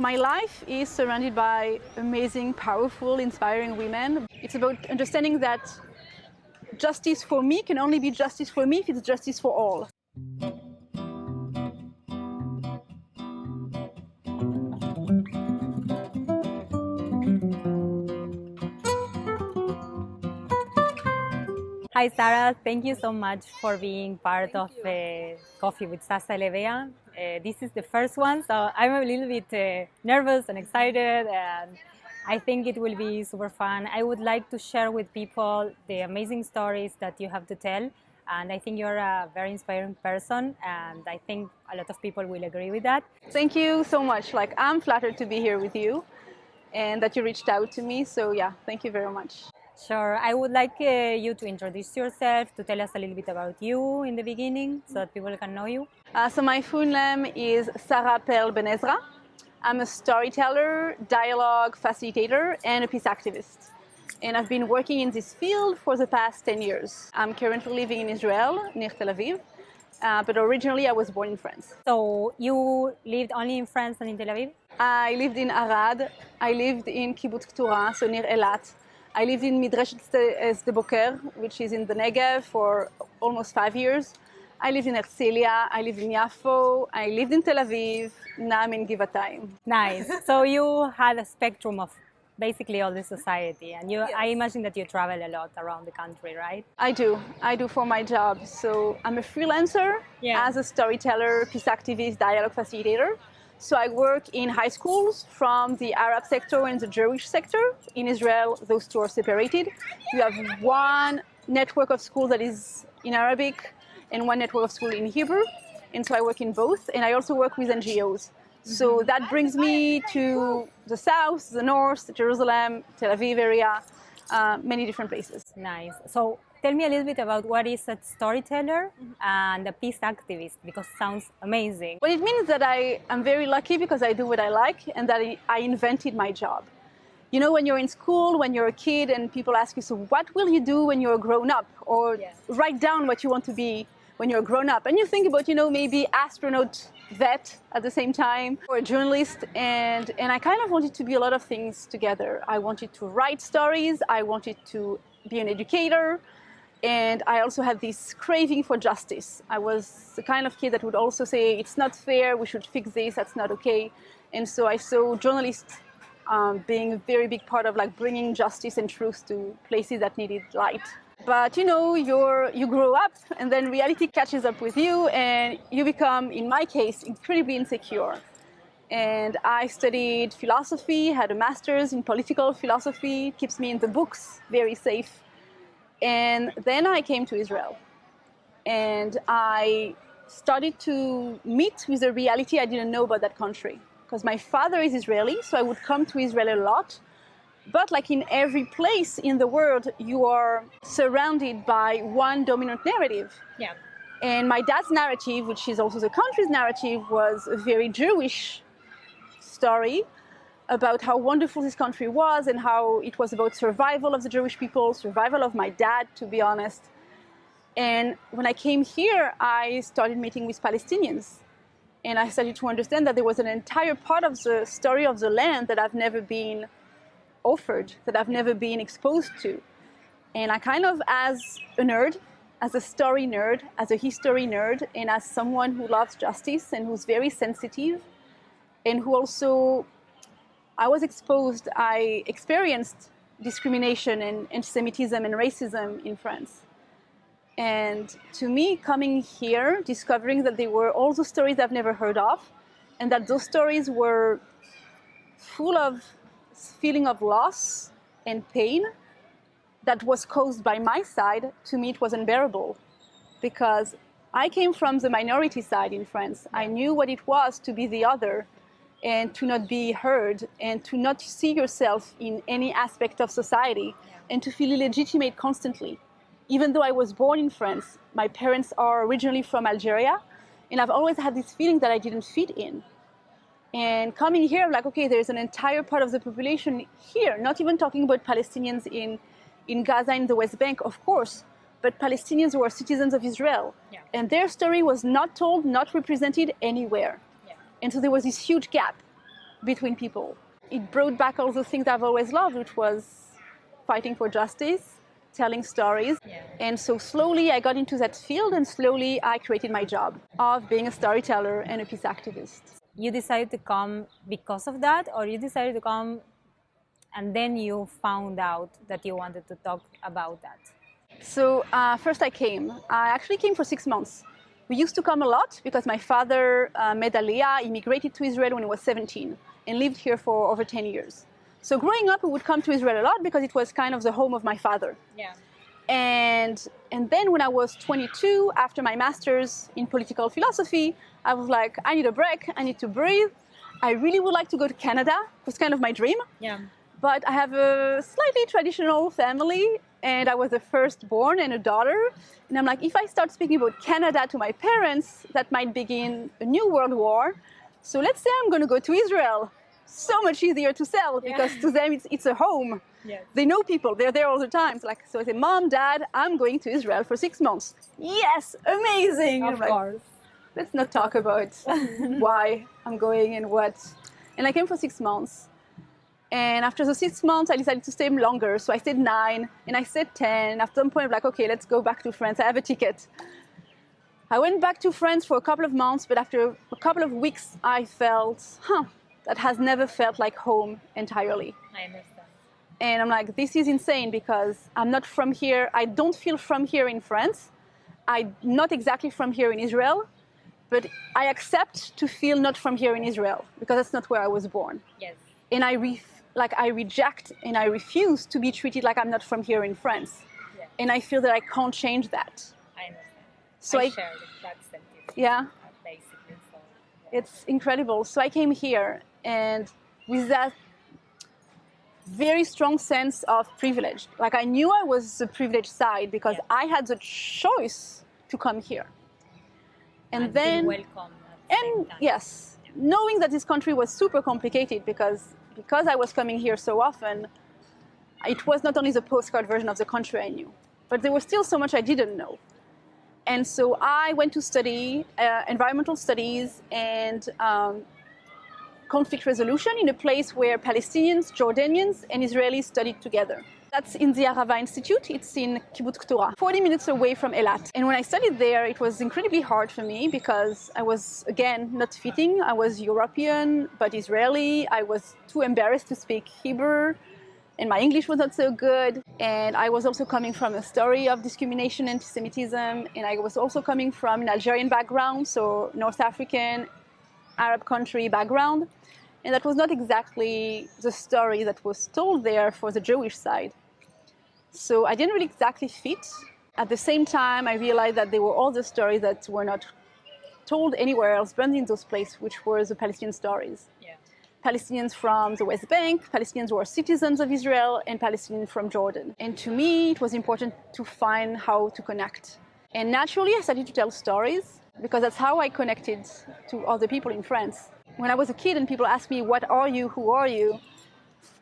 My life is surrounded by amazing, powerful, inspiring women. It's about understanding that justice for me can only be justice for me if it's justice for all. Hi Sarah, thank you so much for being part of Coffee with Sasa Elebea. This is the first one, so I'm a little bit nervous and excited, and I think it will be super fun. I would like to share with people the amazing stories that you have to tell, and I think you're a very inspiring person, and I think a lot of people will agree with that. Thank you so much. I'm flattered to be here with you and that you reached out to me, so yeah, thank you very much. Sure. I would like you to introduce yourself, to tell us a little bit about you in the beginning so that people can know you. So my full name is Sarah Perle. I'm a storyteller, dialogue facilitator, and a peace activist. And I've been working in this field for the past 10 years. I'm currently living in Israel, near Tel Aviv, but originally I was born in France. So you lived only in France and in Tel Aviv? I lived in Arad. I lived in Kibbutz Keturah, so near Elat. I lived in Midreshet Sde Boker, which is in the Negev, for almost 5 years. I lived in Herzliya, I lived in Yafo, I lived in Tel Aviv, now I'm in Givatayim. Nice. So you had a spectrum of basically all the society, and Yes. I imagine that you travel a lot around the country, right? I do for my job. So I'm a freelancer as a storyteller, peace activist, dialogue facilitator. So I work in high schools from the Arab sector and the Jewish sector. In Israel, those two are separated. You have one network of schools that is in Arabic and one network of school in Hebrew. And so I work in both. And I also work with NGOs. So that brings me to the south, the north, Jerusalem, Tel Aviv area, many different places. Nice. So tell me a little bit about what is a storyteller and a peace activist, because it sounds amazing. Well, it means that I am very lucky because I do what I like and that I invented my job. You know, when you're in school, when you're a kid and people ask you, so what will you do when you're grown up? Or write down what you want to be when you're grown up. And you think about, maybe astronaut, vet at the same time, or a journalist. And I kind of wanted to be a lot of things together. I wanted to write stories. I wanted to be an educator. And I also had this craving for justice. I was the kind of kid that would also say, it's not fair, we should fix this, that's not okay. And so I saw journalists being a very big part of bringing justice and truth to places that needed light. But you grow up and then reality catches up with you and you become, in my case, incredibly insecure. And I studied philosophy, had a master's in political philosophy, keeps me in the books, very safe. And then I came to Israel and I started to meet with a reality I didn't know about that country. Because my father is Israeli, so I would come to Israel a lot. But like in every place in the world, you are surrounded by one dominant narrative. Yeah. And my dad's narrative, which is also the country's narrative, was a very Jewish story about how wonderful this country was and how it was about survival of the Jewish people, survival of my dad, to be honest. And when I came here, I started meeting with Palestinians. And I started to understand that there was an entire part of the story of the land that I've never been offered, that I've never been exposed to. And I kind of, as a nerd, as a story nerd, as a history nerd, and as someone who loves justice and who's very sensitive, and who also, I experienced discrimination and anti-Semitism and racism in France. And to me, coming here, discovering that there were all those stories I've never heard of, and that those stories were full of feeling of loss and pain that was caused by my side, to me it was unbearable. Because I came from the minority side in France. I knew what it was to be the other and to not be heard and to not see yourself in any aspect of society and to feel illegitimate constantly. Even though I was born in France, my parents are originally from Algeria, and I've always had this feeling that I didn't fit in. And coming here, I'm like, okay, there's an entire part of the population here, not even talking about Palestinians in Gaza, in the West Bank, of course, but Palestinians who are citizens of Israel. Yeah. And their story was not told, not represented anywhere. Yeah. And so there was this huge gap. between people. It brought back all the things I've always loved, which was fighting for justice, telling stories. Yeah. And so slowly I got into that field, and slowly I created my job of being a storyteller and a peace activist. You decided to come because of that, or you decided to come and then you found out that you wanted to talk about that? So first I came. I actually came for 6 months. We used to come a lot because my father made Aliyah, immigrated to Israel when he was 17 and lived here for over 10 years. So growing up, we would come to Israel a lot because it was kind of the home of my father. Yeah. And then when I was 22, after my master's in political philosophy, I was like, I need a break, I need to breathe. I really would like to go to Canada. It was kind of my dream. Yeah. But I have a slightly traditional family, and I was the firstborn and a daughter. And I'm like, if I start speaking about Canada to my parents, that might begin a new world war. So let's say I'm going to go to Israel. So much easier to sell because to them it's a home. Yes. They know people. They're there all the time. So I say, Mom, Dad, I'm going to Israel for 6 months. Yes, amazing. Of course. Let's not talk about why I'm going and what. And I came for 6 months. And after the 6 months, I decided to stay longer. So I stayed 9 and I stayed 10. After some point, I'm like, okay, let's go back to France. I have a ticket. I went back to France for a couple of months, but after a couple of weeks, I felt, that has never felt like home entirely. I understand. And I'm like, this is insane because I'm not from here. I don't feel from here in France. I'm not exactly from here in Israel, but I accept to feel not from here in Israel because that's not where I was born. Yes. And I reject and I refuse to be treated like I'm not from here in France. Yeah. And I feel that I can't change that. I understand. So I share that sentiment. Yeah. Basically. So, yeah. It's incredible. So I came here, and with that very strong sense of privilege. Like I knew I was the privileged side because I had the choice to come here. And then, feel welcome at the same time. Yes, knowing that this country was super complicated because I was coming here so often, it was not only the postcard version of the country I knew, but there was still so much I didn't know. And so I went to study environmental studies and conflict resolution in a place where Palestinians, Jordanians, and Israelis studied together. That's in the Arava Institute. It's in Kibbutz Keturah, 40 minutes away from Eilat. And when I studied there, it was incredibly hard for me because I was, again, not fitting. I was European, but Israeli. I was too embarrassed to speak Hebrew, and my English was not so good. And I was also coming from a story of discrimination, anti-Semitism, and I was also coming from an Algerian background, so North African, Arab country background. And that was not exactly the story that was told there for the Jewish side. So I didn't really exactly fit. At the same time, I realized that there were all the stories that were not told anywhere else, but in those places, which were the Palestinian stories. Yeah. Palestinians from the West Bank, Palestinians who are citizens of Israel, and Palestinians from Jordan. And to me, it was important to find how to connect. And naturally, I started to tell stories because that's how I connected to other people in France. When I was a kid and people asked me, what are you, who are you?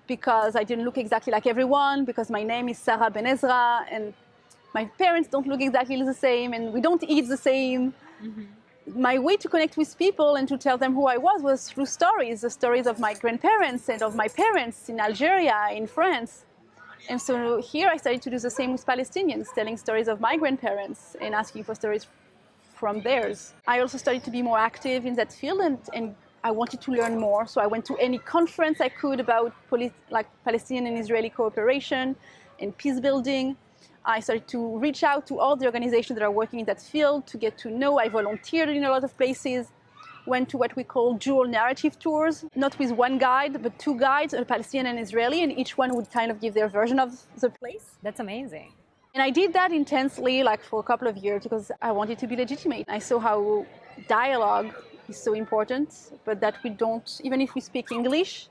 Because I didn't look exactly like everyone, because my name is Sarah Ben Ezra, and my parents don't look exactly the same, and we don't eat the same. Mm-hmm. My way to connect with people and to tell them who I was through stories, the stories of my grandparents and of my parents in Algeria, in France. And so here I started to do the same with Palestinians, telling stories of my grandparents and asking for stories from theirs. I also started to be more active in that field, and I wanted to learn more, so I went to any conference I could about Palestinian and Israeli cooperation and peace building. I started to reach out to all the organizations that are working in that field to get to know. I volunteered in a lot of places, went to what we call dual narrative tours, not with one guide, but 2 guides, a Palestinian and Israeli, and each one would kind of give their version of the place. That's amazing. And I did that intensely, for a couple of years, because I wanted to be legitimate. I saw how dialogue is so important, but that we don't, even if we speak English,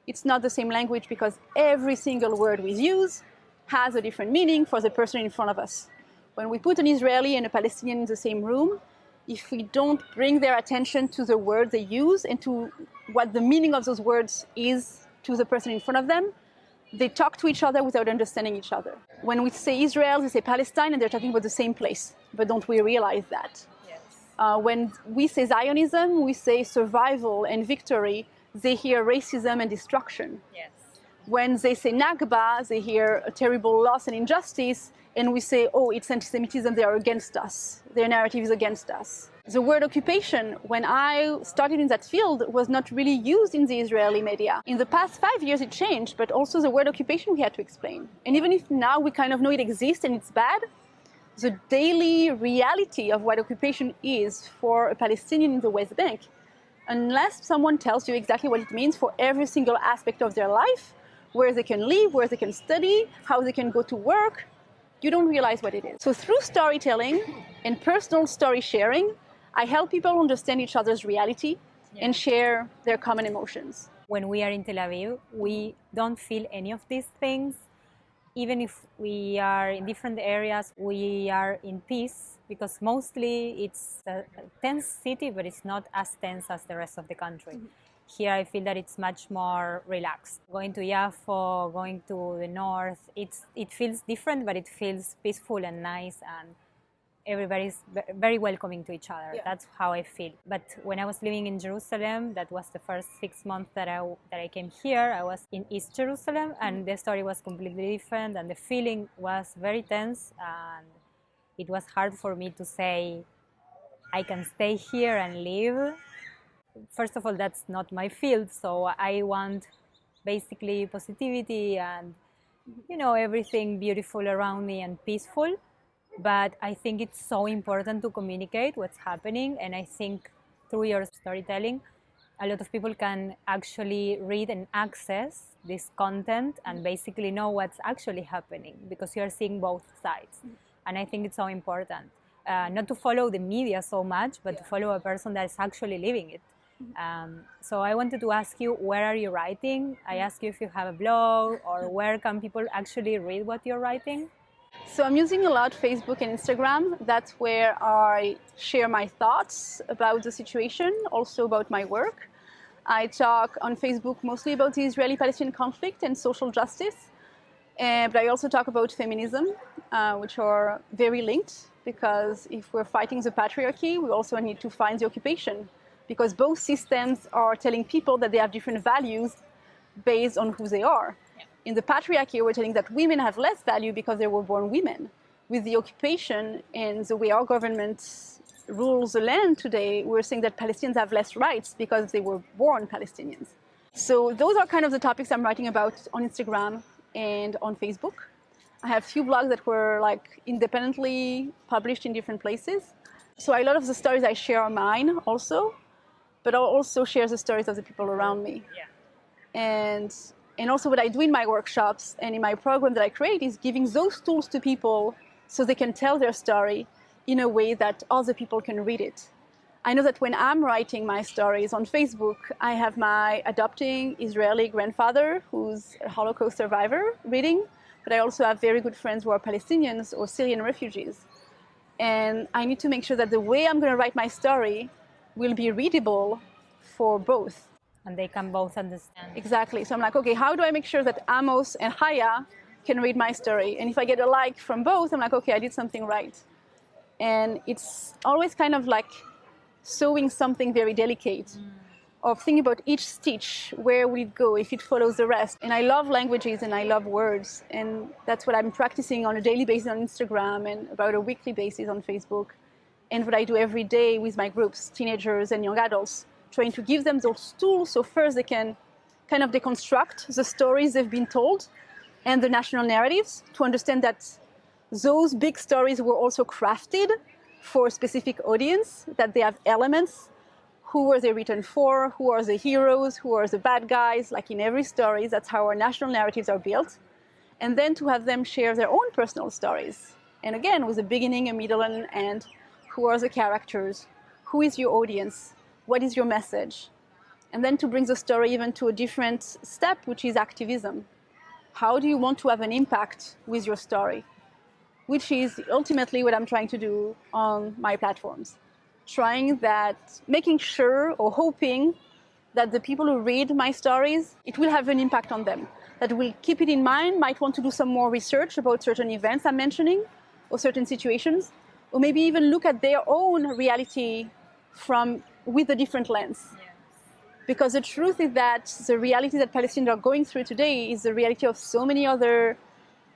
it's not the same language because every single word we use has a different meaning for the person in front of us. When we put an Israeli and a Palestinian in the same room, if we don't bring their attention to the word they use and to what the meaning of those words is to the person in front of them, they talk to each other without understanding each other. When we say Israel, we say Palestine, and they're talking about the same place, but don't we realize that? When we say Zionism, we say survival and victory, they hear racism and destruction. Yes. When they say Nakba, they hear a terrible loss and injustice, and we say, oh, it's anti-Semitism, they are against us. Their narrative is against us. The word occupation, when I started in that field, was not really used in the Israeli media. In the past 5 years it changed, but also the word occupation we had to explain. And even if now we kind of know it exists and it's bad, the daily reality of what occupation is for a Palestinian in the West Bank, unless someone tells you exactly what it means for every single aspect of their life, where they can live, where they can study, how they can go to work, you don't realize what it is. So through storytelling and personal story sharing, I help people understand each other's reality and share their common emotions. When we are in Tel Aviv, we don't feel any of these things. Even if we are in different areas, we are in peace, because mostly it's a tense city, but it's not as tense as the rest of the country. Here I feel that it's much more relaxed. Going to Yafo, going to the north, it feels different, but it feels peaceful and nice, and everybody's very welcoming to each other. Yeah. That's how I feel. But when I was living in Jerusalem, that was the first 6 months that I came here. I was in East Jerusalem, and the story was completely different, and the feeling was very tense, and it was hard for me to say, I can stay here and live. First of all, that's not my field, so I want basically positivity and, you know, everything beautiful around me and peaceful. But I think it's so important to communicate what's happening, and I think through your storytelling, a lot of people can actually read and access this content and basically know what's actually happening, because you're seeing both sides. And I think it's so important. Not to follow the media so much, but to follow a person that's actually living it. So I wanted to ask you, where are you writing? I asked you if you have a blog, or where can people actually read what you're writing? So I'm using a lot Facebook and Instagram. That's where I share my thoughts about the situation, also about my work. I talk on Facebook mostly about the Israeli-Palestinian conflict and social justice. But I also talk about feminism, which are very linked, because if we're fighting the patriarchy, we also need to fight the occupation, because both systems are telling people that they have different values based on who they are. In the patriarchy, we're telling that women have less value because they were born women. With the occupation and the way our government rules the land today, we're saying that Palestinians have less rights because they were born Palestinians. So those are kind of the topics I'm writing about on Instagram and on Facebook. I have a few blogs that were like independently published in different places. So a lot of the stories I share are mine also, but I'll also share the stories of the people around me. And also what I do in my workshops and in my program that I create is giving those tools to people so they can tell their story in a way that other people can read it. I know that when I'm writing my stories on Facebook, I have my adopting Israeli grandfather, who's a Holocaust survivor, reading, but I also have very good friends who are Palestinians or Syrian refugees. And I need to make sure that the way I'm going to write my story will be readable for both. And they can both understand. Exactly. So I'm like, okay, how do I make sure that Amos and Haya can read my story? And if I get a like from both, I'm like, okay, I did something right. And it's always kind of like sewing something very delicate, of thinking about each stitch, where will it go if it follows the rest. And I love languages and I love words. And that's what I'm practicing on a daily basis on Instagram and about a weekly basis on Facebook. And what I do every day with my groups, teenagers and young adults, trying to give them those tools so first they can kind of deconstruct the stories they've been told and the national narratives, to understand that those big stories were also crafted for a specific audience, that they have elements. Who were they written for? Who are the heroes? Who are the bad guys? Like in every story, that's how our national narratives are built. And then to have them share their own personal stories. And again, with a beginning, a middle, and an end. Who are the characters? Who is your audience? What is your message? And then to bring the story even to a different step, which is activism. How do you want to have an impact with your story? Which is ultimately what I'm trying to do on my platforms. Making sure or hoping that the people who read my stories, it will have an impact on them. That will keep it in mind, might want to do some more research about certain events I'm mentioning, or certain situations, or maybe even look at their own reality with a different lens. Because the truth is that the reality that Palestinians are going through today is the reality of so many other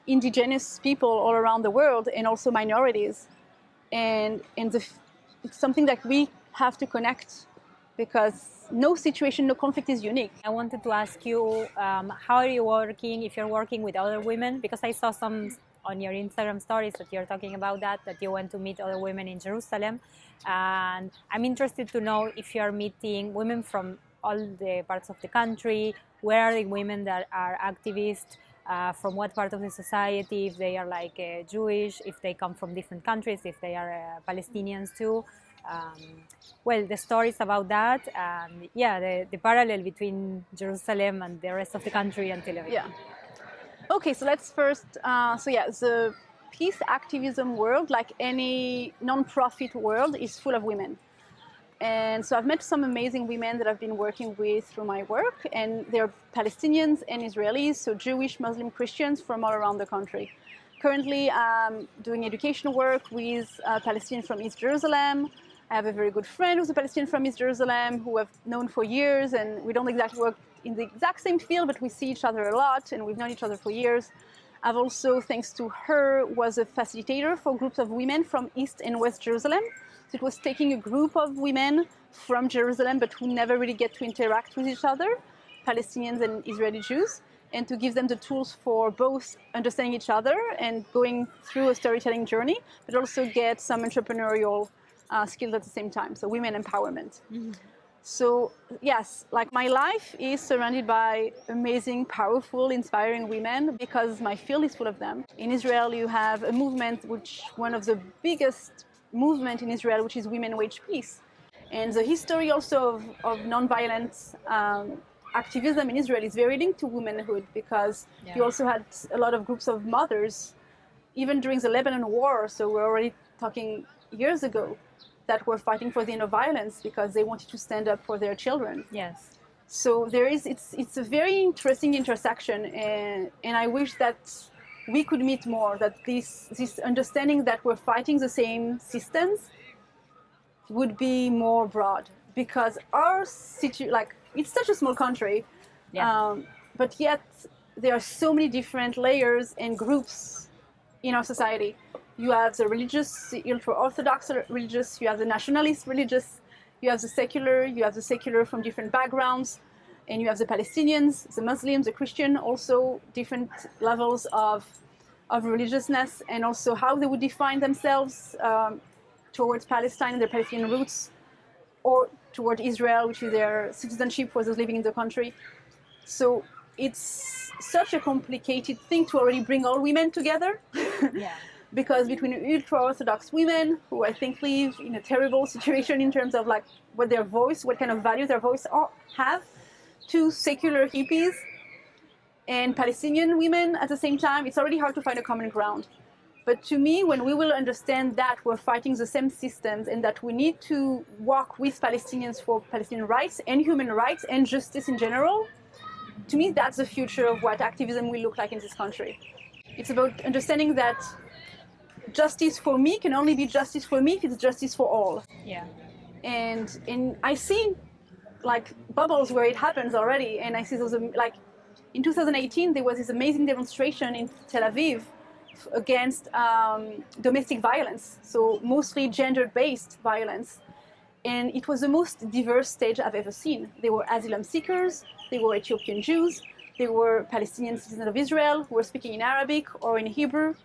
indigenous people all around the world, and also minorities. And it's something that we have to connect, because no situation, no conflict is unique. I wanted to ask you, how are you working, if you're working with other women? Because I saw some on your Instagram stories that you're talking about that you went to meet other women in Jerusalem. And I'm interested to know if you're meeting women from all the parts of the country. Where are the women that are activists? From what part of the society, if they are like Jewish, if they come from different countries, if they are Palestinians too. Well, the stories about that, and yeah, the parallel between Jerusalem and the rest of the country and Tel Aviv. Yeah. Okay, so let's first, the peace activism world, like any non-profit world, is full of women. And so I've met some amazing women that I've been working with through my work, and they're Palestinians and Israelis, so Jewish, Muslim, Christians from all around the country. Currently, I'm doing educational work with Palestinians from East Jerusalem. I have a very good friend who's a Palestinian from East Jerusalem who I've known for years, and we don't exactly work in the exact same field, but we see each other a lot, and we've known each other for years. I've also, thanks to her, was a facilitator for groups of women from East and West Jerusalem. So it was taking a group of women from Jerusalem, but who never really get to interact with each other, Palestinians and Israeli Jews, and to give them the tools for both understanding each other and going through a storytelling journey, but also get some entrepreneurial skills at the same time, so women empowerment. Mm-hmm. So yes, like my life is surrounded by amazing, powerful, inspiring women, because my field is full of them. In Israel, you have a movement, which one of the biggest movement in Israel, which is Women Wage Peace. And the history also of nonviolent activism in Israel is very linked to womanhood, because you also had a lot of groups of mothers, even during the Lebanon War, so we're already talking years ago, that were fighting for the end of violence because they wanted to stand up for their children. Yes. So it's a very interesting intersection, and I wish that we could meet more, that this understanding that we're fighting the same systems would be more broad, because our it's such a small country, but yet there are so many different layers and groups in our society. You have the religious, the ultra-Orthodox religious, you have the nationalist religious, you have the secular from different backgrounds, and you have the Palestinians, the Muslims, the Christian, also different levels of religiousness, and also how they would define themselves towards Palestine and their Palestinian roots, or toward Israel, which is their citizenship for those living in the country. So it's such a complicated thing to already bring all women together. Yeah. Because between ultra-Orthodox women, who I think live in a terrible situation in terms of like what kind of values their voice have, to secular hippies and Palestinian women at the same time, it's already hard to find a common ground. But to me, when we will understand that we're fighting the same systems and that we need to walk with Palestinians for Palestinian rights and human rights and justice in general, to me, that's the future of what activism will look like in this country. It's about understanding that justice for me can only be justice for me if it's justice for all. Yeah. And I see like bubbles where it happens already, and I see those, like in 2018 there was this amazing demonstration in Tel Aviv against domestic violence, so mostly gender-based violence, and it was the most diverse stage I've ever seen. There were asylum seekers, there were Ethiopian Jews, there were Palestinian citizens of Israel who were speaking in Arabic or in Hebrew,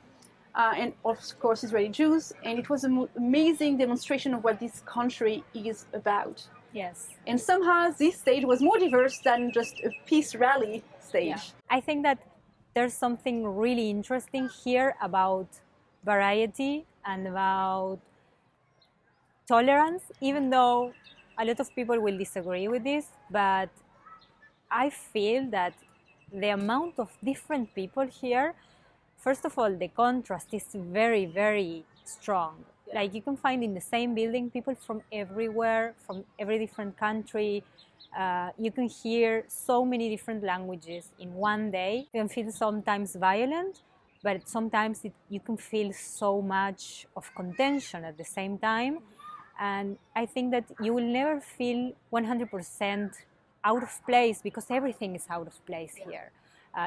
and of course Israeli Jews, and it was an amazing demonstration of what this country is about. Yes. And somehow this stage was more diverse than just a peace rally stage. Yeah. I think that there's something really interesting here about variety and about tolerance, even though a lot of people will disagree with this, but I feel that the amount of different people here, first of all, the contrast is very, very strong. Yeah. Like you can find in the same building people from everywhere, from every different country. You can hear so many different languages in one day. You can feel sometimes violent, but sometimes you can feel so much of contention at the same time. And I think that you will never feel 100% out of place, because everything is out of place here.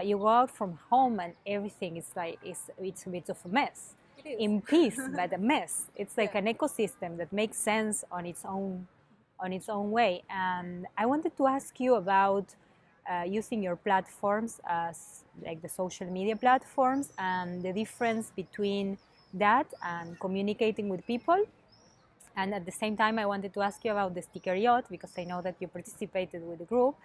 You go out from home and everything is like it's a bit of a mess. In peace, but a mess. It's like an ecosystem that makes sense on its own way. And I wanted to ask you about using your platforms as like the social media platforms and the difference between that and communicating with people. And at the same time, I wanted to ask you about the sticker yacht, because I know that you participated with the group.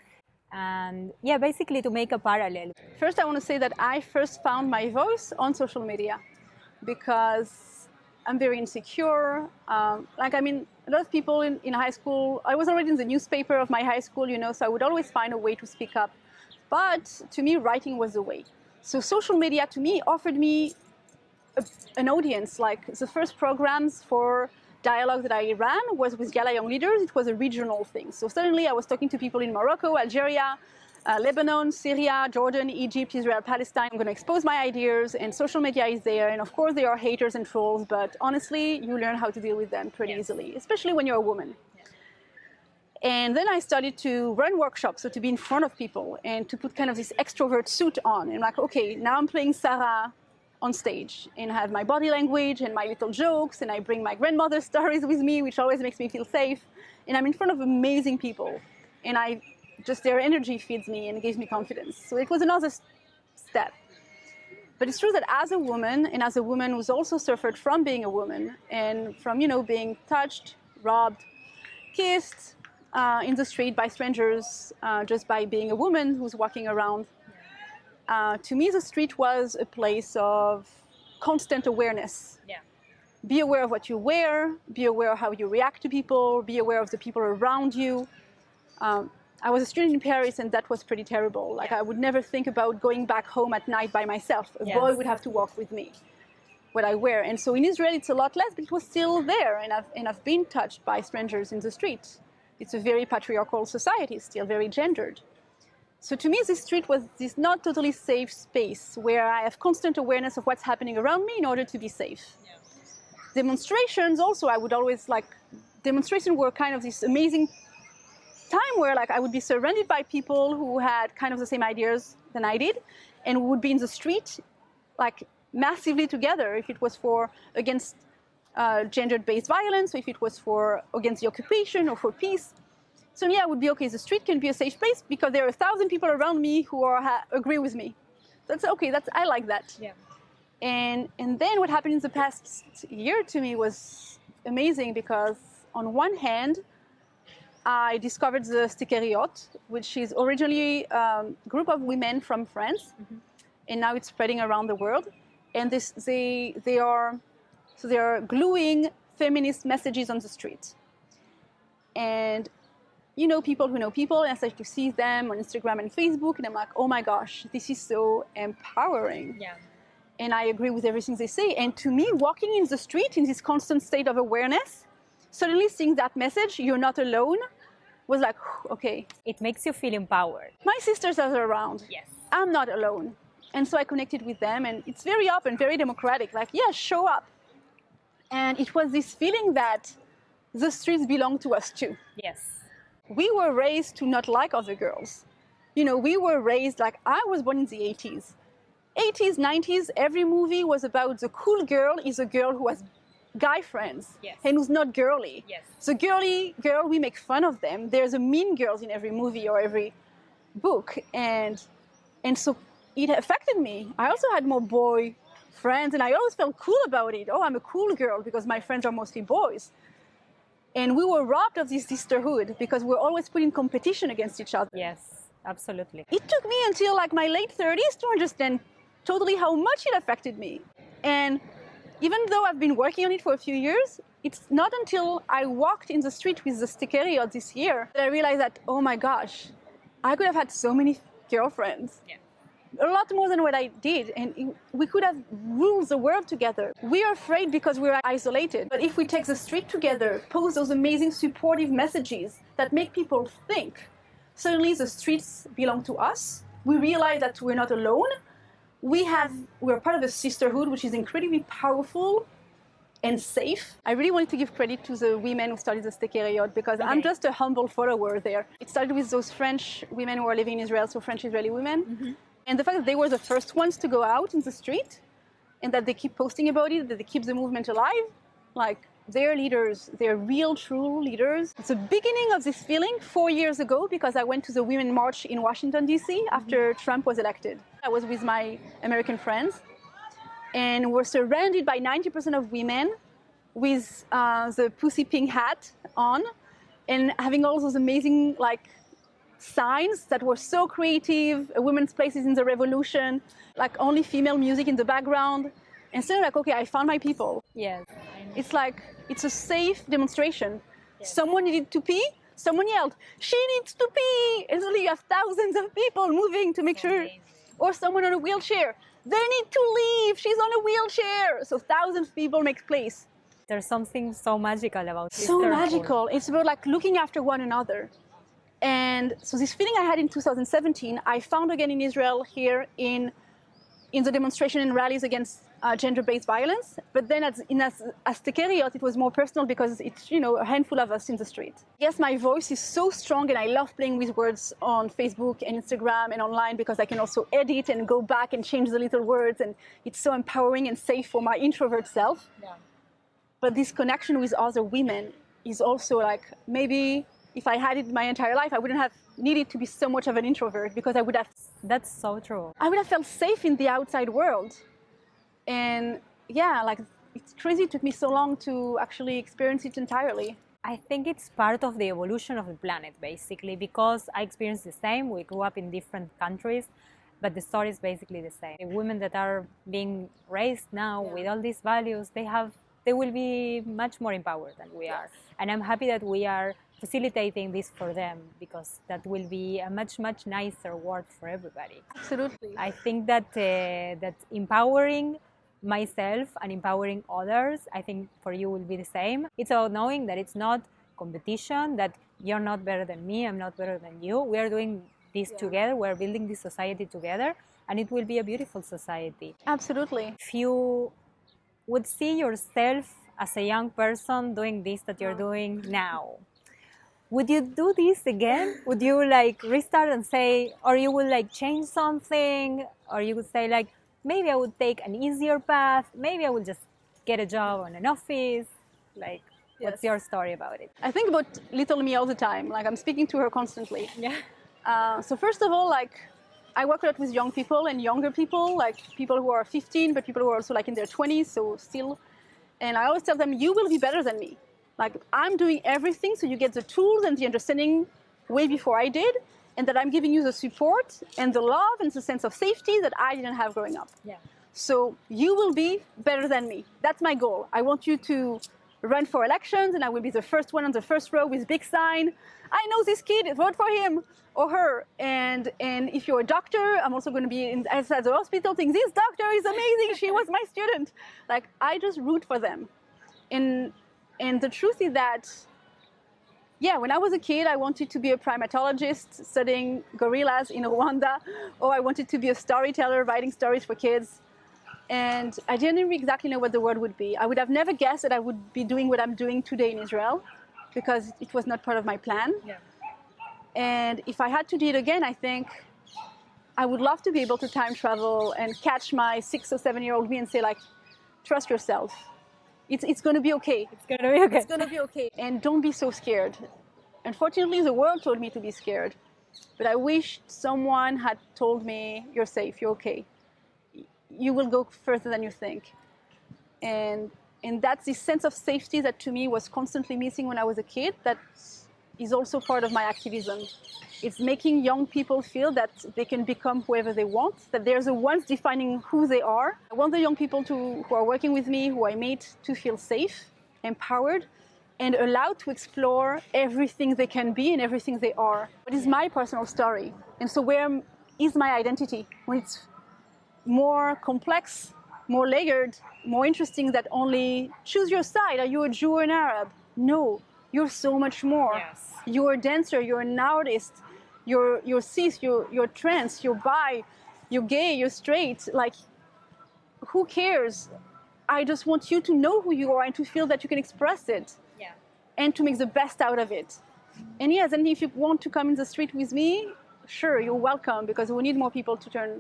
And yeah, basically to make a parallel. First, I want to say that I first found my voice on social media because I'm very insecure. A lot of people in high school, I was already in the newspaper of my high school, so I would always find a way to speak up. But to me, writing was the way. So social media, to me, offered me an audience. Like the first programs for dialogue that I ran was with Yala Young Leaders. It was a regional thing. So suddenly I was talking to people in Morocco, Algeria, Lebanon, Syria, Jordan, Egypt, Israel, Palestine. I'm going to expose my ideas, and social media is there. And of course, there are haters and trolls, but honestly, you learn how to deal with them pretty easily, especially when you're a woman. And then I started to run workshops, so to be in front of people and to put kind of this extrovert suit on. And like, okay, now I'm playing Sarah on stage and have my body language and my little jokes, and I bring my grandmother's stories with me, which always makes me feel safe. And I'm in front of amazing people, and their energy feeds me and gives me confidence. So it was another step. But it's true that as a woman, and as a woman who's also suffered from being a woman and from, being touched, robbed, kissed in the street by strangers, just by being a woman who's walking around, to me, the street was a place of constant awareness. Yeah. Be aware of what you wear, be aware of how you react to people, be aware of the people around you. I was a student in Paris, and that was pretty terrible. Like, I would never think about going back home at night by myself. A boy would have to walk with me, what I wear. And so in Israel, it's a lot less, but it was still there. And I've been touched by strangers in the street. It's a very patriarchal society, still very gendered. So to me, this street was this not totally safe space where I have constant awareness of what's happening around me in order to be safe. Yeah. Demonstrations also, I would always demonstrations were kind of this amazing time where I would be surrounded by people who had kind of the same ideas than I did, and we would be in the street massively together, if it was against gender-based violence, or if it was against the occupation or for peace. So yeah, it would be okay. The street can be a safe place because there are 1,000 people around me who agree with me. That's okay. I like that. Yeah. And then what happened in the past year to me was amazing, because on one hand, I discovered the sticker yacht, which is originally a group of women from France, and now it's spreading around the world. And they are gluing feminist messages on the street. And people who know people, and I started to see them on Instagram and Facebook, and I'm like, oh my gosh, this is so empowering. Yeah. And I agree with everything they say. And to me, walking in the street in this constant state of awareness, suddenly seeing that message, you're not alone, was like, okay. It makes you feel empowered. My sisters are around. Yes. I'm not alone. And so I connected with them, and it's very open, very democratic, show up. And it was this feeling that the streets belong to us too. Yes. We were raised to not like other girls. We were raised I was born in the 80s. 80s, 90s, every movie was about the cool girl is a girl who has guy friends, yes, and who's not girly. Yes. The girly girl, we make fun of them. There's a mean girls in every movie or every book. And so it affected me. I also had more boy friends, and I always felt cool about it. Oh, I'm a cool girl because my friends are mostly boys. And we were robbed of this sisterhood because we're always put in competition against each other. Yes, absolutely. It took me until my late 30s to understand totally how much it affected me. And even though I've been working on it for a few years, it's not until I walked in the street with the sticker yacht this year that I realized that, oh my gosh, I could have had so many girlfriends. Yeah. A lot more than what I did, and we could have ruled the world together. We are afraid because we're isolated. But if we take the street together, post those amazing supportive messages that make people think, suddenly the streets belong to us. We realize that we're not alone. We're part of a sisterhood, which is incredibly powerful. and safe. I really wanted to give credit to the women who started the Stekeriot because I'm just a humble follower there. It started with those French women who are living in Israel, so French-Israeli women. And the fact that they were the first ones to go out in the street and that they keep posting about it, that they keep the movement alive, like they're leaders, they're real, true leaders. It's the beginning of this feeling 4 years ago because I went to the Women March in Washington, D.C. after Trump was elected. I was with my American friends and we're surrounded by 90% of women with the pussy pink hat on and having all those amazing like signs that were so creative, a women's place is in the revolution, like only female music in the background. And so like, okay, I found my people. Yes. It's like, it's a safe demonstration. Yes. Someone needed to pee, someone yelled, she needs to pee! And suddenly you have thousands of people moving to make sure, amazing. Or someone on a wheelchair, they need to leave, she's on a wheelchair. So thousands of people make place. There's something so magical about this. So magical. It's about like looking after one another. And so this feeling I had in 2017, I found again in Israel here in the demonstration and rallies against gender-based violence. But then as Stekeriot, it was more personal because it's, you know, a handful of us in the street. Yes, my voice is so strong and I love playing with words on Facebook and Instagram and online because I can also edit and go back and change the little words. And it's so empowering and safe for my introvert self. Yeah. But this connection with other women is also like, maybe if I had it my entire life, I wouldn't have needed to be so much of an introvert because I would have... That's so true. I would have felt safe in the outside world. And yeah, like it's crazy it took me so long to actually experience it entirely. I think it's part of the evolution of the planet, basically, because I experienced the same. We grew up in different countries, but the story is basically the same. The women that are being raised now with all these values, they will be much more empowered than we are. And I'm happy that we are facilitating this for them because that will be a much, much nicer world for everybody. Absolutely. I think that that empowering myself and empowering others, I think for you will be the same. It's about knowing that it's not competition, that you're not better than me, I'm not better than you. We are doing this together, we're building this society together, and it will be a beautiful society. Absolutely. If you would see yourself as a young person doing this that you're doing now, would you do this again? Would you like restart and say, or you would like change something, or you would say like, maybe I would take an easier path, maybe I would just get a job on an office, like, what's your story about it? I think about little me all the time, like I'm speaking to her constantly. Yeah. So first of all, like, I work a lot with young people and younger people, like people who are 15, but people who are also like in their 20s, so still. And I always tell them, you will be better than me. Like, I'm doing everything so you get the tools and the understanding way before I did, and that I'm giving you the support and the love and the sense of safety that I didn't have growing up. Yeah. So you will be better than me. That's my goal. I want you to run for elections, and I will be the first one on the first row with big sign. I know this kid, vote for him or her. And if you're a doctor, I'm also going to be outside the hospital thinking, this doctor is amazing, she was my student. Like, I just root for them. And the truth is that, yeah, when I was a kid, I wanted to be a primatologist studying gorillas in Rwanda, or I wanted to be a storyteller writing stories for kids. And I didn't exactly know what the word would be. I would have never guessed that I would be doing what I'm doing today in Israel, because it was not part of my plan. Yeah. And if I had to do it again, I think I would love to be able to time travel and catch my 6 or 7-year-old me and say, like, trust yourself. It's going to be okay. It's going to be okay. It's going to be okay. And don't be so scared. Unfortunately, the world told me to be scared. But I wish someone had told me, you're safe, you're okay. You will go further than you think. And that's this sense of safety that to me was constantly missing when I was a kid. That is also part of my activism. It's making young people feel that they can become whoever they want, that they're the ones defining who they are. I want the young people who are working with me, who I meet, to feel safe, empowered, and allowed to explore everything they can be and everything they are. What is my personal story? And so where is my identity? When it's more complex, more layered, more interesting that only choose your side. Are you a Jew or an Arab? No, you're so much more. Yes. You're a dancer, you're an artist, you're cis, you're trans, you're bi, you're gay, you're straight. Like, who cares? I just want you to know who you are and to feel that you can express it. Yeah. And to make the best out of it. And yes, and if you want to come in the street with me, sure, you're welcome, because we need more people to turn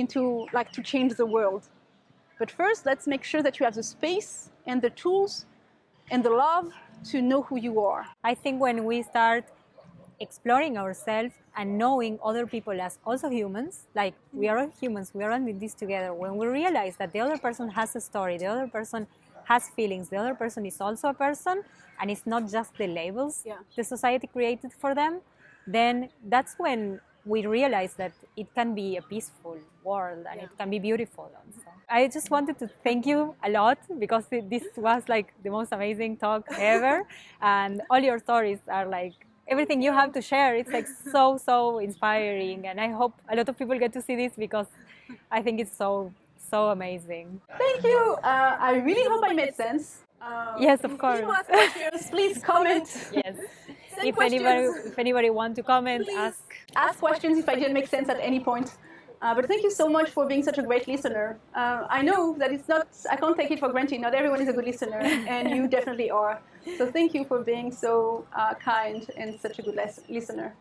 into, like, to change the world. But first, let's make sure that you have the space and the tools and the love to know who you are. I think when we start exploring ourselves and knowing other people as also humans, like we are all humans, we are all in this together, when we realize that the other person has a story, the other person has feelings, the other person is also a person, and it's not just the labels the society created for them, then that's when we realize that it can be a peaceful world and it can be beautiful also. I just wanted to thank you a lot, because this was like the most amazing talk ever, and all your stories are like, everything you have to share, it's like so inspiring, and I hope a lot of people get to see this, because I think it's so amazing. Thank you. I really hope I made sense. Yes, of course. If you ask questions, please comment. Yes. Send If anybody want to comment, please ask questions if I didn't make sense at any point. But thank you so much for being such a great listener. I know that I can't take it for granted. Not everyone is a good listener, and you definitely are. So thank you for being so kind and such a good listener.